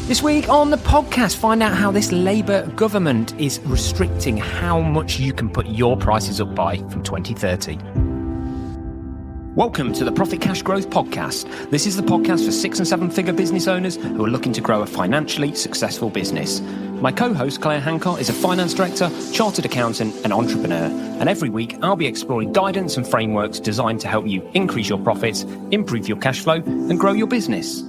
This week on the podcast, find out how this Labour government is restricting how much you can put your prices up by from 2030. Welcome to the Profit Cash Growth Podcast. This is the podcast for 6 and 7 figure business owners who are looking to grow a financially successful business. My co-host, Claire Hancott, is a finance director, chartered accountant and entrepreneur. And every week, I'll be exploring guidance and frameworks designed to help you increase your profits, improve your cash flow and grow your business.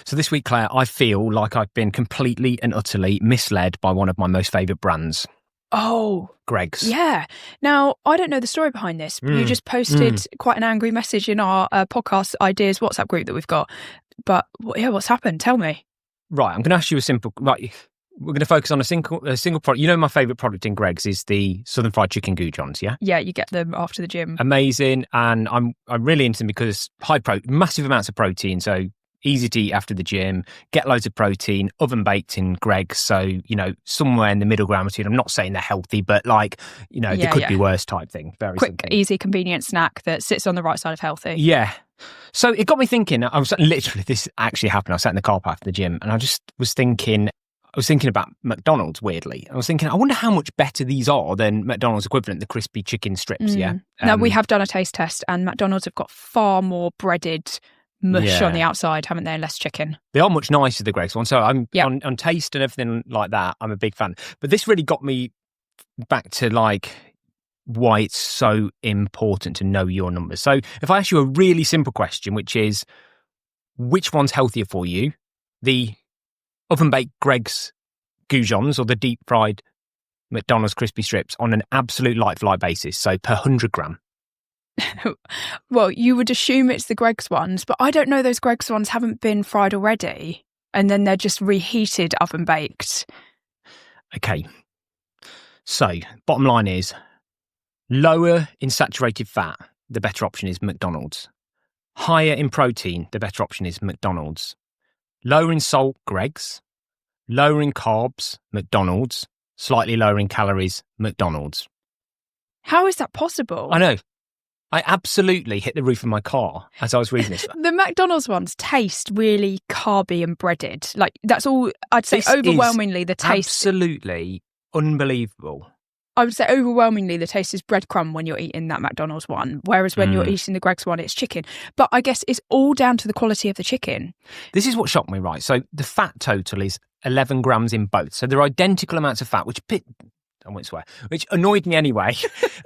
So this week, Claire, I feel like I've been completely and utterly misled by one of my most favourite brands. Oh, Greggs. Yeah. Now, I don't know the story behind this, but you just posted quite an angry message in our podcast ideas WhatsApp group that we've got. But yeah, what's happened? Tell me. Right, I'm going to ask you a simple... Right, we're going to focus on a single product. You know, my favourite product in Greggs is the Southern Fried Chicken goujons, yeah? Yeah, you get them after the gym. Amazing. And I'm really into them because massive amounts of protein, so easy to eat after the gym, get loads of protein, oven baked in Greggs. So, you know, somewhere in the middle ground between, I'm not saying they're healthy, but like, you know, they could be worse type thing. Very quick, simple. Easy, convenient snack that sits on the right side of healthy. Yeah. So it got me thinking, this actually happened. I sat in the car park after the gym and I was thinking about McDonald's, weirdly. I was thinking, I wonder how much better these are than McDonald's equivalent, the crispy chicken strips, yeah? Now, we have done a taste test and McDonald's have got far more breaded mush on the outside, haven't they, and less chicken. They are much nicer, the Greggs one. So I'm on taste and everything like that, I'm a big fan. But this really got me back to like why it's so important to know your numbers. So if I ask you a really simple question, which is, which one's healthier for you? The oven-baked Greggs goujons or the deep-fried McDonald's crispy strips on an absolute like-for-like basis, so per 100 gram? Well, you would assume it's the Greggs ones, but I don't know, those Greggs ones haven't been fried already and then they're just reheated oven baked. Okay. So, bottom line is, lower in saturated fat, the better option is McDonald's. Higher in protein, the better option is McDonald's. Lower in salt, Greggs. Lower in carbs, McDonald's. Slightly lower in calories, McDonald's. How is that possible? I know. I absolutely hit the roof of my car as I was reading this. The McDonald's ones taste really carby and breaded. Like, that's all I'd say. Overwhelmingly, the taste. Absolutely unbelievable. I would say overwhelmingly the taste is breadcrumb when you're eating that McDonald's one, whereas when you're eating the Greggs one, it's chicken. But I guess it's all down to the quality of the chicken. This is what shocked me, right? So the fat total is 11 grams in both. So they're identical amounts of fat, which annoyed me anyway,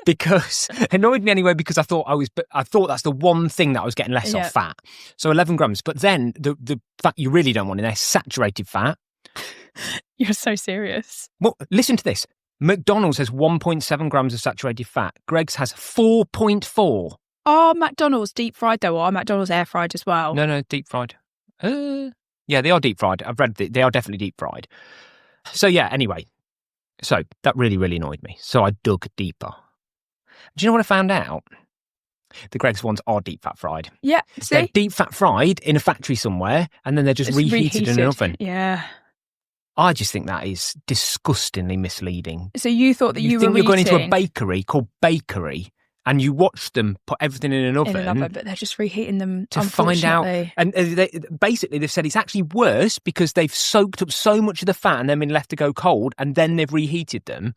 because I thought that's the one thing that I was getting less of, fat. So 11 grams. But then the fat you really don't want in there, saturated fat. You're so serious. Well, listen to this. McDonald's has 1.7 grams of saturated fat. Greggs has 4.4. Are McDonald's deep fried though, or are McDonald's air fried as well? No, deep fried. Yeah, they are deep fried. I've read that they are definitely deep fried. So yeah, anyway. So that really, really annoyed me. So I dug deeper. Do you know what I found out? The Greggs ones are deep fat fried. Yeah, see? They're deep fat fried in a factory somewhere, and then they're just reheated in an oven. Yeah. I just think that is disgustingly misleading. So you thought that you were you're going into a bakery called Bakery, and you watch them put everything in an oven. But they're just reheating them to find out. And they've said it's actually worse because they've soaked up so much of the fat and then been left to go cold, and then they've reheated them.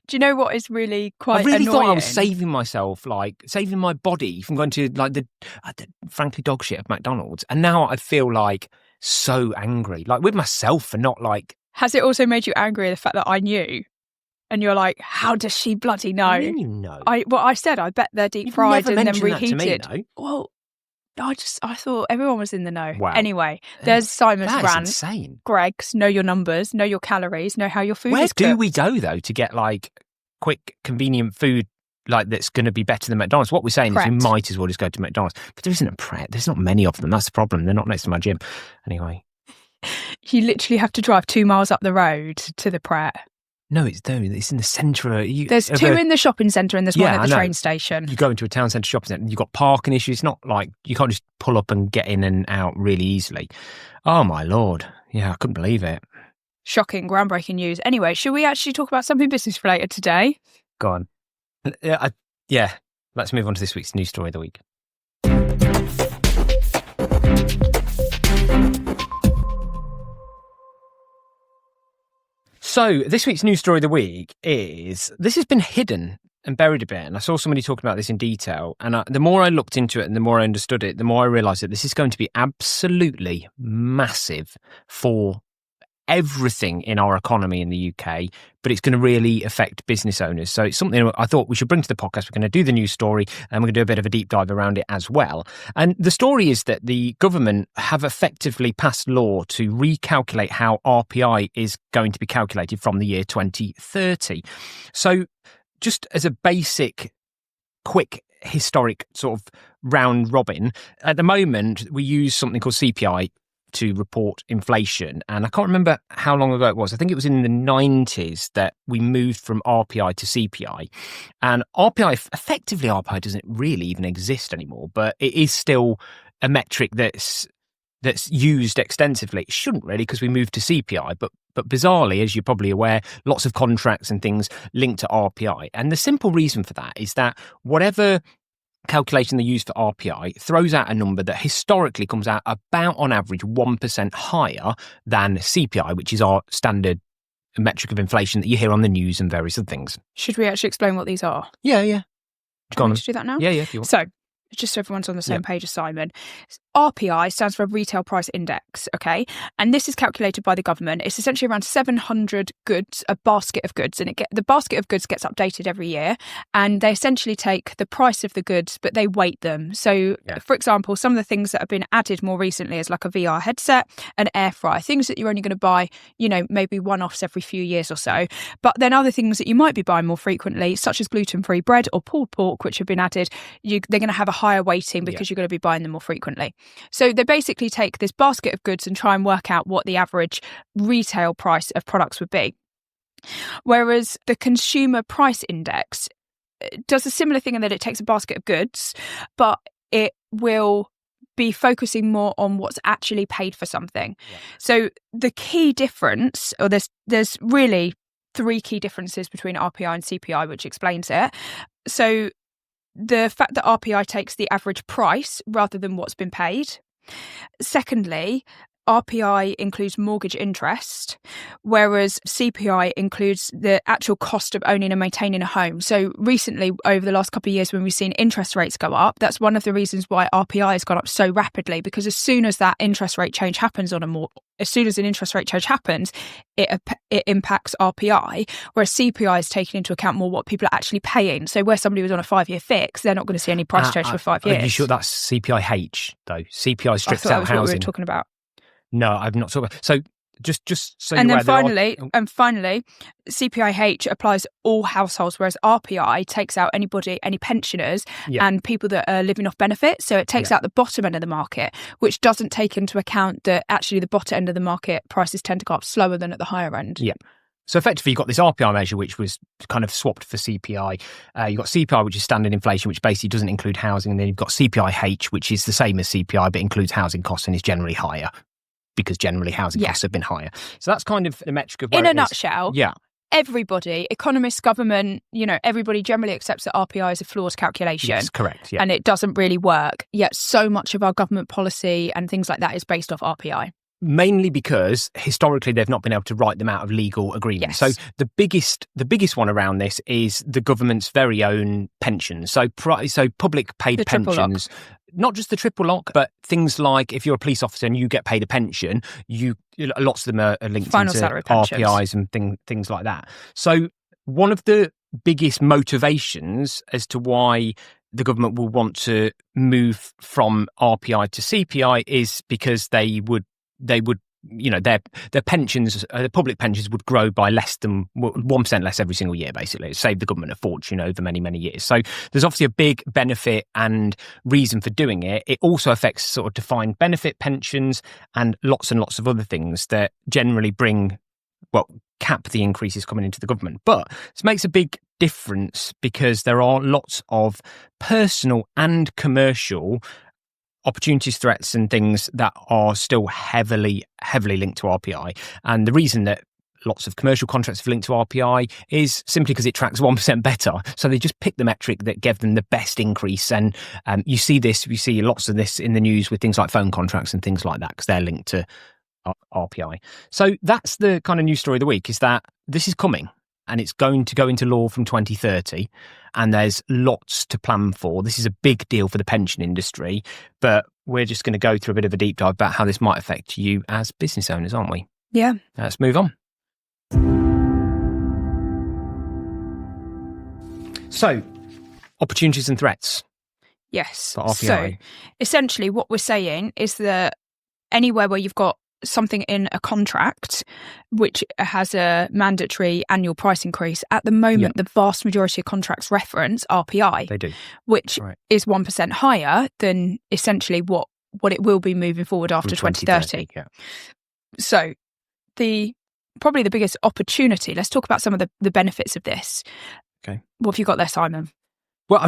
Do you know what is really quite annoying? I really thought I was saving myself, like saving my body from going to like the frankly dog shit of McDonald's. And now I feel like so angry, like with myself for not like... Has it also made you angry the fact that I knew? And you're like, how does she bloody know? I mean, you know. I said, I bet they're deep fried and then reheated. That to me, no? Well, I thought everyone was in the know. Wow. Anyway, there's Simon's brand. That's insane. Greggs, know your numbers, know your calories, know how your food is cooked. Where do we go, though, to get like quick, convenient food like that's going to be better than McDonald's? What we're saying is we might as well just go to McDonald's. But there isn't a Pret. There's not many of them. That's the problem. They're not next to my gym. Anyway. You literally have to drive 2 miles up the road to the Pret. No, it's in the centre. There's two in the shopping centre and there's one at the train station. You go into a town centre shopping centre, you've got parking issues. It's not like you can't just pull up and get in and out really easily. Oh, my Lord. Yeah, I couldn't believe it. Shocking, groundbreaking news. Anyway, should we actually talk about something business related today? Go on. Yeah, let's move on to this week's news story of the week. So this week's news story of the week is, this has been hidden and buried a bit, and I saw somebody talking about this in detail, and the more I looked into it and the more I understood it, the more I realised that this is going to be absolutely massive for everything in our economy in the UK, but it's going to really affect business owners. So it's something I thought we should bring to the podcast. We're going to do the news story and we're going to do a bit of a deep dive around it as well. And the story is that the government have effectively passed law to recalculate how RPI is going to be calculated from the year 2030. So just as a basic, quick, historic sort of round robin, at the moment we use something called CPI to report inflation. And I can't remember how long ago it was. I think it was in the 90s that we moved from RPI to CPI. And effectively RPI doesn't really even exist anymore, but it is still a metric that's used extensively. It shouldn't really, because we moved to CPI, but bizarrely, as you're probably aware, lots of contracts and things linked to RPI. And the simple reason for that is that whatever calculation they use for RPI throws out a number that historically comes out about on average 1% higher than CPI, which is our standard metric of inflation that you hear on the news and various other things. Should we actually explain what these are? Yeah. Do you want me to do that now? Yeah, if you want. So, just so everyone's on the same page as Simon, RPI stands for Retail Price Index, okay? And this is calculated by the government. It's essentially around 700 goods, a basket of goods, and the basket of goods gets updated every year, and they essentially take the price of the goods, but they weight them. So, for example, some of the things that have been added more recently is like a VR headset, an air fryer, things that you're only going to buy, maybe one-offs every few years or so. But then other things that you might be buying more frequently, such as gluten-free bread or pulled pork, which have been added, they're going to have a higher weighting because you're going to be buying them more frequently. So they basically take this basket of goods and try and work out what the average retail price of products would be. Whereas the Consumer Price Index does a similar thing in that it takes a basket of goods, but it will be focusing more on what's actually paid for something. So the key difference, or there's really three key differences between RPI and CPI, which explains it. So the fact that RPI takes the average price rather than what's been paid. Secondly, RPI includes mortgage interest, whereas CPI includes the actual cost of owning and maintaining a home. So recently, over the last couple of years, when we've seen interest rates go up, that's one of the reasons why RPI has gone up so rapidly, because as soon as that interest rate change happens as soon as an interest rate change happens, it impacts RPI, whereas CPI is taking into account more what people are actually paying. So where somebody was on a 5-year fix, they're not going to see any price change for 5 years. Are you sure that's CPIH, though? CPI strips out that was housing. What we were talking about. No, I've not talked about. So just so and you're then finally, CPIH applies to all households, whereas RPI takes out any pensioners and people that are living off benefits. So it takes out the bottom end of the market, which doesn't take into account that actually the bottom end of the market prices tend to go up slower than at the higher end. Yeah. So effectively, you've got this RPI measure, which was kind of swapped for CPI. You've got CPI, which is standard inflation, which basically doesn't include housing. And then you've got CPIH, which is the same as CPI, but includes housing costs and is generally higher, because generally housing costs have been higher. So that's kind of the metric of where in a nutshell. Yeah. Everybody, economists, government, everybody generally accepts that RPI is a flawed calculation. Yes, correct. Yeah. And it doesn't really work. Yet so much of our government policy and things like that is based off RPI. Mainly because historically they've not been able to write them out of legal agreements. Yes. So the biggest one around this is the government's very own pensions. So public paid pensions. Not just the triple lock, but things like if you're a police officer and you get paid a pension, lots of them are linked Final into salary RPIs and things like that. So one of the biggest motivations as to why the government will want to move from RPI to CPI is because they would their pensions, the public pensions would grow by less than 1% less every single year, basically. It saved the government a fortune over many, many years. So there's obviously a big benefit and reason for doing it. It also affects sort of defined benefit pensions and lots of other things that generally cap the increases coming into the government. But this makes a big difference because there are lots of personal and commercial opportunities, threats and things that are still heavily linked to RPI. And the reason that lots of commercial contracts have linked to RPI is simply because it tracks 1% better. So they just pick the metric that gave them the best increase. And you see lots of this in the news with things like phone contracts and things like that, because they're linked to RPI. So that's the kind of news story of the week, is that this is coming and it's going to go into law from 2030 and there's lots to plan for. This is a big deal for the pension industry, but we're just going to go through a bit of a deep dive about how this might affect you as business owners, aren't we? Yeah. Let's move on. So, opportunities and threats. Yes. For RPI. So essentially what we're saying is that anywhere where you've got something in a contract which has a mandatory annual price increase, at the moment, the vast majority of contracts reference RPI. They do. Which is 1% higher than essentially what it will be moving forward after 2030. Yeah. So probably the biggest opportunity, let's talk about some of the benefits of this. Okay. What have you got there, Simon? Well,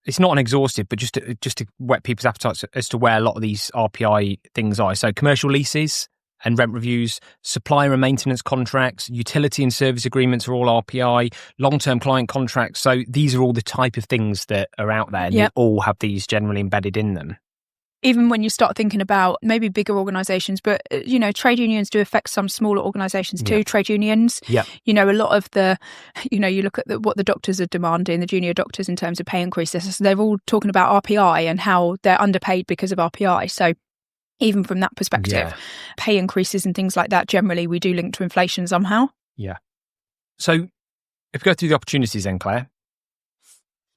it's not an exhaustive, but just to whet people's appetites as to where a lot of these RPI things are. So commercial leases and rent reviews, supplier and maintenance contracts, utility and service agreements are all RPI, long-term client contracts. So these are all the type of things that are out there, and they all have these generally embedded in them. Even when you start thinking about maybe bigger organisations, but, trade unions do affect some smaller organisations too, trade unions. Yeah. A lot of you look at what the doctors are demanding, the junior doctors, in terms of pay increases. So they're all talking about RPI and how they're underpaid because of RPI. So even from that perspective, pay increases and things like that, generally we do link to inflation somehow. Yeah. So if we go through the opportunities then, Claire.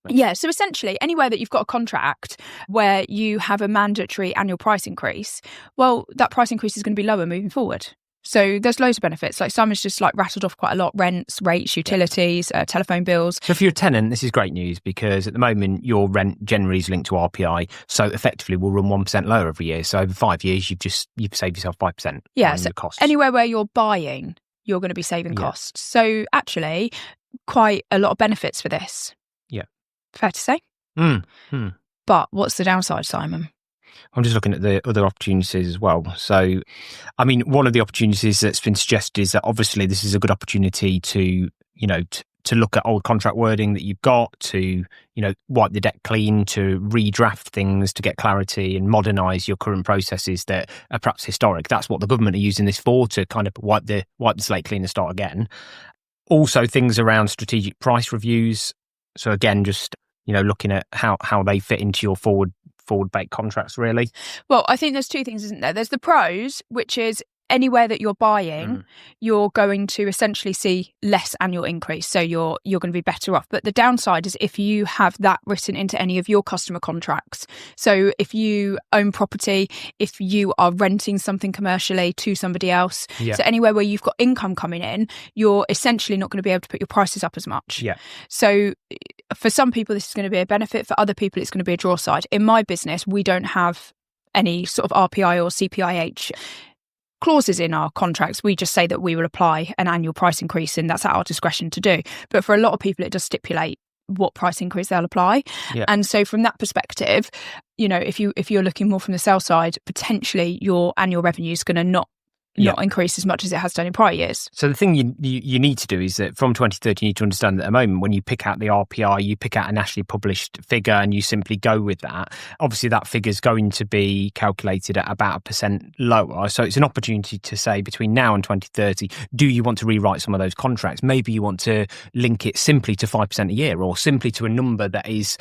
Yeah, so essentially, anywhere that you've got a contract where you have a mandatory annual price increase, well, that price increase is going to be lower moving forward. So there's loads of benefits. Like Simon's just rattled off quite a lot: rents, rates, utilities, telephone bills. So if you're a tenant, this is great news, because at the moment your rent generally is linked to RPI, so effectively will run 1% lower every year. So over 5 years, you've saved yourself 5%. Yeah, so the costs. Anywhere where you're buying, you're going to be saving costs. So actually, quite a lot of benefits for this. Yeah. Fair to say. But what's the downside, Simon? I'm just looking at the other opportunities as well. So, I mean, one of the opportunities that's been suggested is that obviously this is a good opportunity to look at old contract wording that you've got, to, wipe the deck clean, to redraft things, to get clarity and modernise your current processes that are perhaps historic. That's what the government are using this for, to kind of wipe the slate clean and start again. Also, things around strategic price reviews. So again, just, looking at how they fit into your forward-baked contracts, really. Well, I think there's two things, isn't there? There's the pros, which is anywhere that you're buying, you're going to essentially see less annual increase. So you're going to be better off. But the downside is if you have that written into any of your customer contracts. So if you own property, if you are renting something commercially to somebody else, so anywhere where you've got income coming in, you're essentially not going to be able to put your prices up as much. Yeah. So for some people, this is going to be a benefit. For other people, it's going to be a draw side. In my business, we don't have any sort of RPI or CPIH clauses in our contracts. We just say that we will apply an annual price increase, and that's at our discretion to do. But for a lot of people, it does stipulate what price increase they'll apply. Yeah. And so from that perspective, if you're looking more from the sell side, potentially your annual revenue is going to not increase as much as it has done in prior years. So the thing you need to do is that from 2030, you need to understand that at the moment, when you pick out the RPI, you pick out a nationally published figure and you simply go with that. Obviously, that figure is going to be calculated at about 1% lower. So it's an opportunity to say, between now and 2030, do you want to rewrite some of those contracts? Maybe you want to link it simply to 5% a year, or simply to a number that is,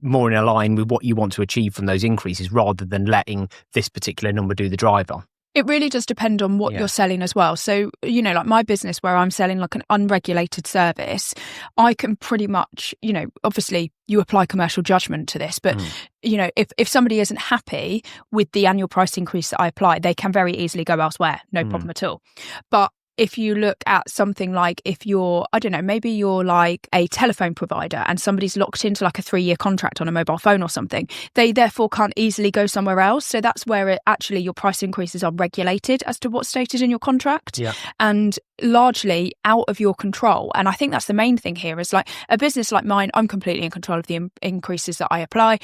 more in line with what you want to achieve from those increases, rather than letting this particular number do the driver. It really does depend on what you're selling as well. So, like my business, where I'm selling like an unregulated service, I can pretty much, obviously you apply commercial judgment to this, but, if somebody isn't happy with the annual price increase that I apply, they can very easily go elsewhere. No problem at all. But if you look at something like, if you're, I don't know, maybe you're like a telephone provider and somebody's locked into like a 3-year contract on a mobile phone or something, they therefore can't easily go somewhere else. So that's where actually your price increases are regulated as to what's stated in your contract, and largely out of your control. And I think that's the main thing here, is like a business like mine, I'm completely in control of the increases that I apply.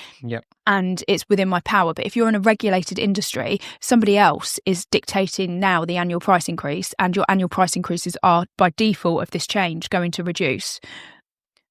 And it's within my power. But if you're in a regulated industry, somebody else is dictating now the annual price increase, and your annual price increases are by default of this change going to reduce.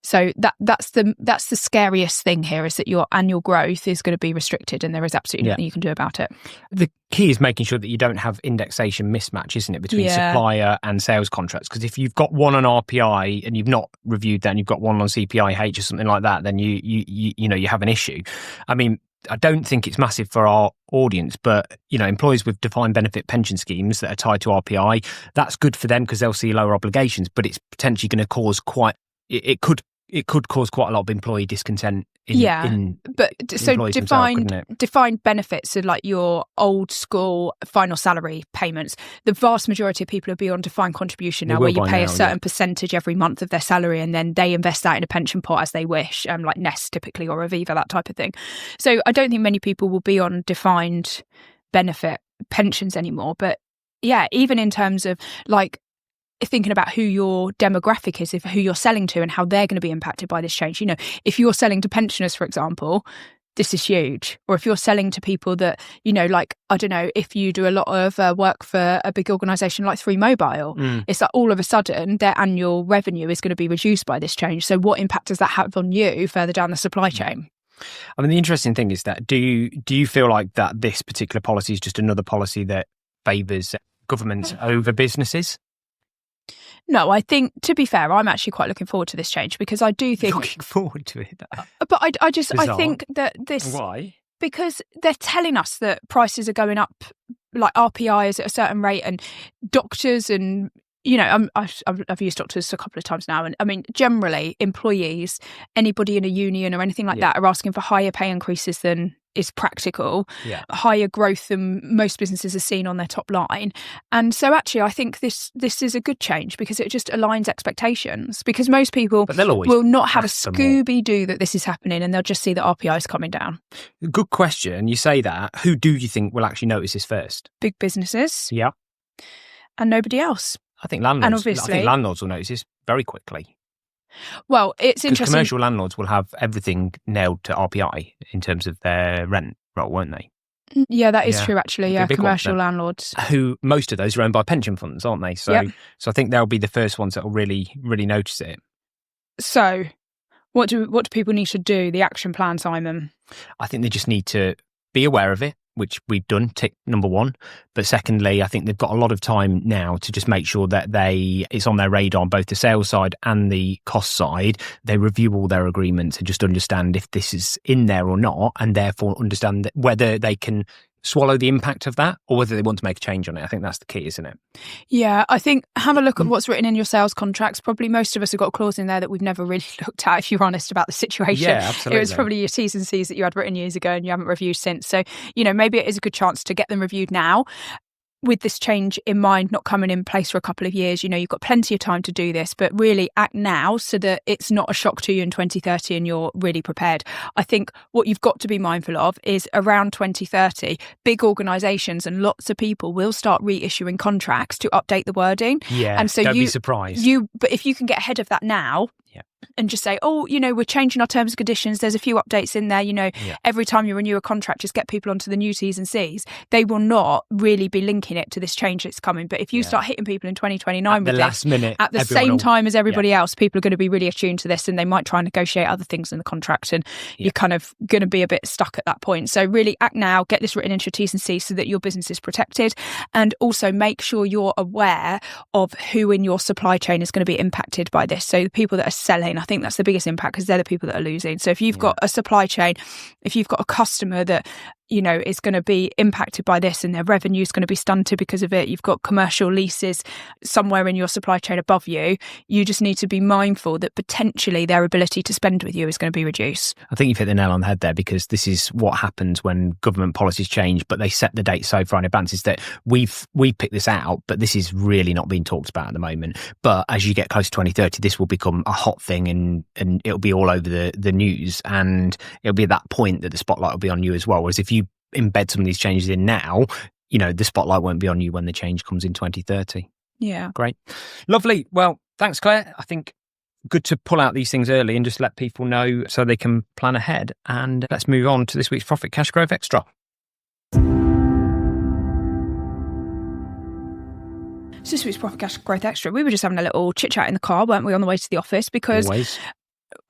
So that's the scariest thing here, is that your annual growth is going to be restricted, and there is absolutely nothing you can do about it. The key is making sure that you don't have indexation mismatch, isn't it, between supplier and sales contracts? Because if you've got one on RPI and you've not reviewed that, and you've got one on CPIH or something like that, then you have an issue. I mean, I don't think it's massive for our audience, but employees with defined benefit pension schemes that are tied to RPI, that's good for them because they'll see lower obligations, but it's potentially going to cause it could cause quite a lot of employee discontent but so defined benefits are like your old school final salary payments. The vast majority of people will be on defined contribution now, where you pay a certain percentage every month of their salary, and then they invest that in a pension pot as they wish, like Nest typically, or Aviva, that type of thing. So I don't think many people will be on defined benefit pensions anymore. But yeah, even in terms of like thinking about who your demographic is, who you're selling to, and how they're going to be impacted by this change. If you're selling to pensioners, for example, this is huge. Or if you're selling to people that, like, I don't know, if you do a lot of work for a big organisation like 3Mobile, it's like all of a sudden their annual revenue is going to be reduced by this change. So what impact does that have on you further down the supply chain? I mean, the interesting thing is that do you feel like that this particular policy is just another policy that favours governments over businesses? No, I think, to be fair, I'm actually quite looking forward to this change, because I do think... Looking forward to it? But I think that this... Why? Because they're telling us that prices are going up, like RPI is at a certain rate, and doctors and... I've used doctors a couple of times now, and I mean, generally, employees, anybody in a union or anything like that, are asking for higher pay increases than is practical, higher growth than most businesses are seeing on their top line. And so actually, I think this is a good change, because it just aligns expectations, because most people will not have a Scooby-Doo that this is happening, and they'll just see that RPI is coming down. Good question. You say that. Who do you think will actually notice this first? Big businesses. Yeah. And nobody else. I think landlords will notice this very quickly. Well, it's interesting. Commercial landlords will have everything nailed to RPI in terms of their rent roll, won't they? Yeah, that is true, actually. Yeah, commercial landlords. Who, most of those are owned by pension funds, aren't they? So I think they'll be the first ones that will really, really notice it. So what do people need to do? The action plan, Simon? I think they just need to be aware of it, which we've done, tick number one. But secondly, I think they've got a lot of time now to just make sure that it's on their radar on both the sales side and the cost side. They review all their agreements and just understand if this is in there or not, and therefore understand whether they can swallow the impact of that or whether they want to make a change on it. I think that's the key, isn't it? Yeah, I think have a look at what's written in your sales contracts. Probably most of us have got a clause in there that we've never really looked at, if you're honest about the situation. Yeah, absolutely. It was probably your T's and C's that you had written years ago and you haven't reviewed since. So, maybe it is a good chance to get them reviewed now, with this change in mind not coming in place for a couple of years. You've got plenty of time to do this, but really act now so that it's not a shock to you in 2030 and you're really prepared. I think what you've got to be mindful of is around 2030, big organisations and lots of people will start reissuing contracts to update the wording. Yeah, and so don't be surprised. But if you can get ahead of that now, and just say, we're changing our terms and conditions, there's a few updates in there, every time you renew a contract, just get people onto the new T's and C's. They will not really be linking it to this change that's coming. But if you start hitting people in 2029 with last minute, at the same time as everybody else, people are going to be really attuned to this, and they might try and negotiate other things in the contract, and you're kind of going to be a bit stuck at that point. So really act now, get this written into your T's and C's so that your business is protected, and also make sure you're aware of who in your supply chain is going to be impacted by this. So the people that are selling, I think that's the biggest impact, because they're the people that are losing. So if you've got a supply chain, if you've got a customer that is going to be impacted by this and their revenue is going to be stunted because of it, you've got commercial leases somewhere in your supply chain above you, you just need to be mindful that potentially their ability to spend with you is going to be reduced. I think you've hit the nail on the head there, because this is what happens when government policies change, but they set the date so far in advance, is that we've picked this out, but this is really not being talked about at the moment. But as you get close to 2030, this will become a hot thing, and it'll be all over the news, and it'll be at that point that the spotlight will be on you as well. Whereas if you embed some of these changes in now, the spotlight won't be on you when the change comes in 2030. Yeah. Great. Lovely. Well, thanks, Claire. I think good to pull out these things early and just let people know so they can plan ahead. And let's move on to this week's Profit Cash Growth Extra. So this week's Profit Cash Growth Extra, we were just having a little chit chat in the car, weren't we, on the way to the office? Because always.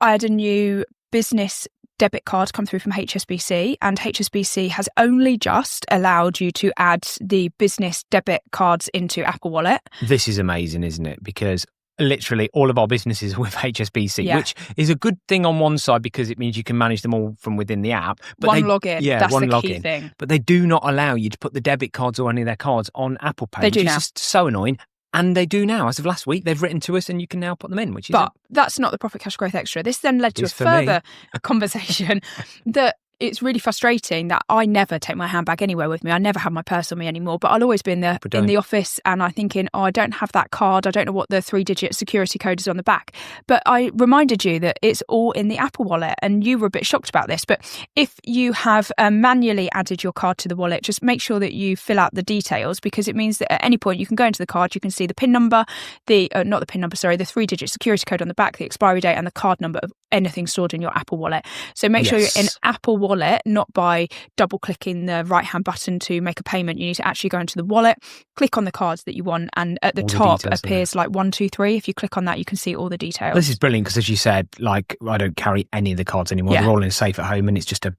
I had a new business debit card come through from HSBC, and HSBC has only just allowed you to add the business debit cards into Apple Wallet. This is amazing, isn't it? Because literally all of our businesses are with HSBC, which is a good thing on one side because it means you can manage them all from within the app. But one login, that's the key thing. But they do not allow you to put the debit cards or any of their cards on Apple Pay. They do which now. is just so annoying. And they do now. As of last week, they've written to us and you can now put them in, which is... But that's not the Profit Cash Growth Extra. This then led to a further conversation that it's really frustrating that I never take my handbag anywhere with me. I never have my purse on me anymore, but I'll always be in the office and I'm thinking, I don't have that card. I don't know what the 3-digit security code is on the back. But I reminded you that it's all in the Apple Wallet, and you were a bit shocked about this. But if you have manually added your card to the wallet, just make sure that you fill out the details, because it means that at any point you can go into the card, you can see the PIN number, the 3-digit security code on the back, the expiry date, and the card number of anything stored in your Apple Wallet. So make sure you're in Apple Wallet, not by double clicking the right hand button to make a payment. You need to actually go into the wallet, click on the cards that you want, and at the top appears like 1, 2, 3. If you click on that, you can see all the details. This is brilliant because, as you said, like, I don't carry any of the cards anymore. They're all in a safe at home, and it's just a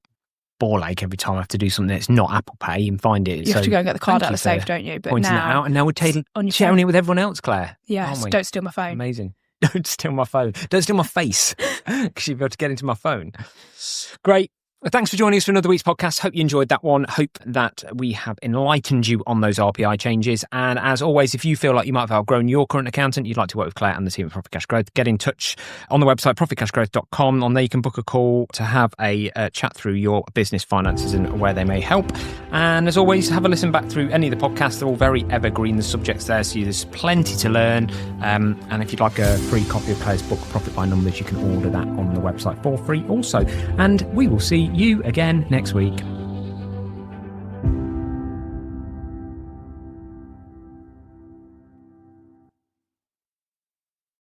ball ache every time I have to do something that's not Apple Pay and find it. You have to go and get the card out of the safe, don't you? But pointing that out, and now we're sharing it with everyone else, Claire. Yes, don't steal my phone. Amazing. Don't steal my phone. Don't steal my face, because you'll be able to get into my phone. Great. Well, thanks for joining us for another week's podcast. Hope you enjoyed that one. Hope that we have enlightened you on those RPI changes. And as always, if you feel like you might have outgrown your current accountant, you'd like to work with Claire and the team at Profit Cash Growth, get in touch on the website, profitcashgrowth.com. On there, you can book a call to have a chat through your business finances and where they may help. And as always, have a listen back through any of the podcasts. They're all very evergreen, the subjects there, so there's plenty to learn. And if you'd like a free copy of Claire's book, Profit by Numbers, you can order that on the website for free also. And we will see you again next week.